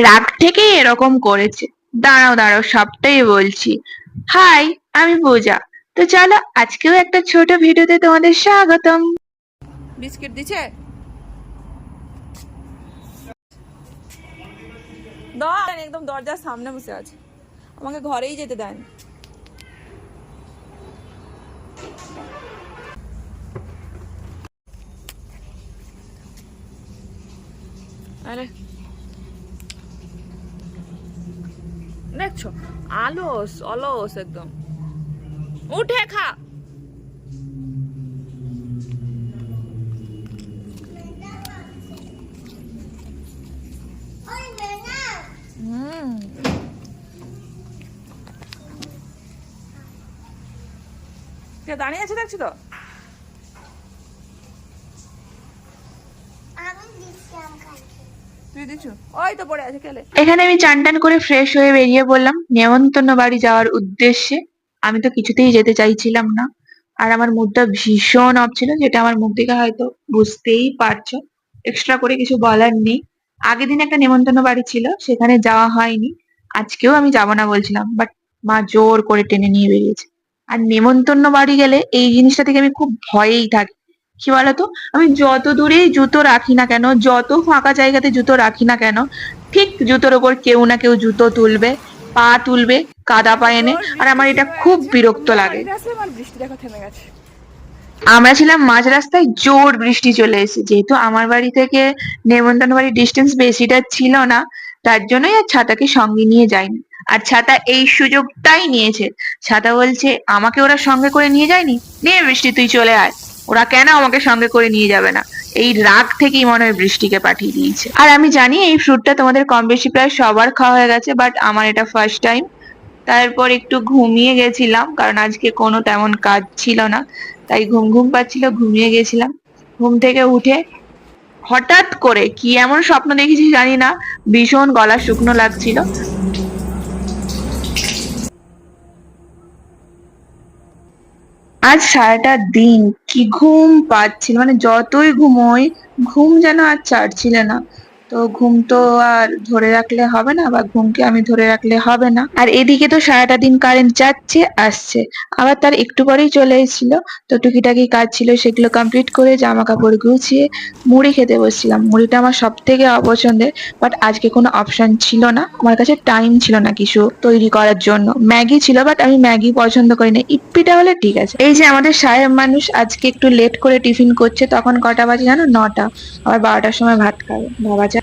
রাগ থেকেই এরকম করেছে। দাঁড়াও দাঁড়াও, সবটাই বলছি। হাই, আমি পূজা। তো চলো, আজকেও একটা ছোট ভিডিওতে তোমাদের স্বাগতম। বিস্কিট দিছে একদম দরজার সামনে বসে আছে, আমাকে ঘরেই যেতে দেন। আরে দেখছো, আলস অলস একদম। উঠে খা। দাঁড়িয়ে আছে দেখছো তো। তুই দিচ্ছ, ওই তো পড়ে আছে খেলে। এখানে আমি চান টান করে ফ্রেশ হয়ে বেরিয়ে পড়লাম নেমন্তন্ন বাড়ি যাওয়ার উদ্দেশ্যে। আমি তো কিছুতেই যেতে চাইছিলাম না, আর আমার মুডটা ভীষণ অফ ছিল, যেটা আমার মুখ দেখে হয়তো বুঝতেই পারছো। এক্সট্রা করে কিছু বলার নেই। আগের দিন একটা নেমন্তন্ন বাড়ি ছিল, সেখানে যাওয়া হয়নি। আজকেও আমি যাব না বলছিলাম, বাট মা জোর করে টেনে নিয়ে বেরিয়েছে। আর নেমন্তন্ন বাড়ি গেলে এই জিনিসটা থেকে আমি খুব ভয়েই থাকি। কি বলতো, আমি যত দূরেই জুতো রাখি না কেন, যত ফাঁকা জায়গাতে জুতো রাখি না কেন, ঠিক জুতোর ওপর কেউ না কেউ জুতো তুলবে, পা তুলবে, কাদা পায়ে এনে। আর আমার এটা খুব বিরক্ত লাগে। বৃষ্টি দেখো থেমে গেছে। আমরা ছিলাম মাঝ রাস্তায়, জোর বৃষ্টি চলে এসেছে। যেহেতু আমার বাড়ি থেকে নেমন্তন্ন বাড়ির ডিস্টেন্স বেশিটা ছিল না, তার জন্যই আর ছাতাকে সঙ্গে নিয়ে যায়নি। আর ছাতা এই সুযোগটাই নিয়েছে। ছাতা বলছে আমাকে ওরা সঙ্গে করে নিয়ে যায়নি, নে বৃষ্টি তুই চলে আয়, ওরা কেন আমাকে সঙ্গে করে নিয়ে যাবে না। এই রাগ থেকেই মনে হয় বৃষ্টিকে পাঠিয়ে দিয়েছে। আর আমি জানি এই ফ্রুটটা তোমাদের কম বেশি প্রায় সবার খাওয়া হয়ে গেছে, বাট আমার এটা ফার্স্ট টাইম। তারপর একটু ঘুমিয়ে গেছিলাম, কারণ আজকে কোনো তেমন কাজ ছিল না, তাই ঘুম ঘুম পাচ্ছিল, ঘুমিয়ে গেছিলাম। ঘুম থেকে উঠে হঠাৎ করে কি এমন স্বপ্ন দেখেছি জানি না, ভীষণ গলা শুকনো লাগছিল। আজ সারাটা দিন কি ঘুম পাচ্ছিল, মানে যতই ঘুমোই ঘুম যেন আর ছাড়ছিল না। তো ঘুম তো আর ধরে রাখলে হবে না, বা ঘুমকে আমি ধরে রাখলে হবে না। আর এদিকে তো সারাটা দিন কারেন্ট যাচ্ছে আসছে, আবার তার একটু পরেই চলে এসেছিল। তো টুকিটাকি কাজ ছিল, সেগুলো কমপ্লিট করে জামা কাপড় গুছিয়ে মুড়ি খেতে বসছিলাম। মুড়িটা আমার সব থেকে অপছন্দের, বাট আজকে কোনো অপশন ছিল না, আমার কাছে টাইম ছিল না কিছু তৈরি করার জন্য। ম্যাগি ছিল, বাট আমি ম্যাগি পছন্দ করি না, ইপ্পিটা হলে ঠিক আছে। এই যে আমাদের সাহেব মানুষ আজকে একটু লেট করে টিফিন করছে, তখন কটা বাজে জানো? 9টা। আবার 12টার সময় ভাত খাবে, বাবা যা।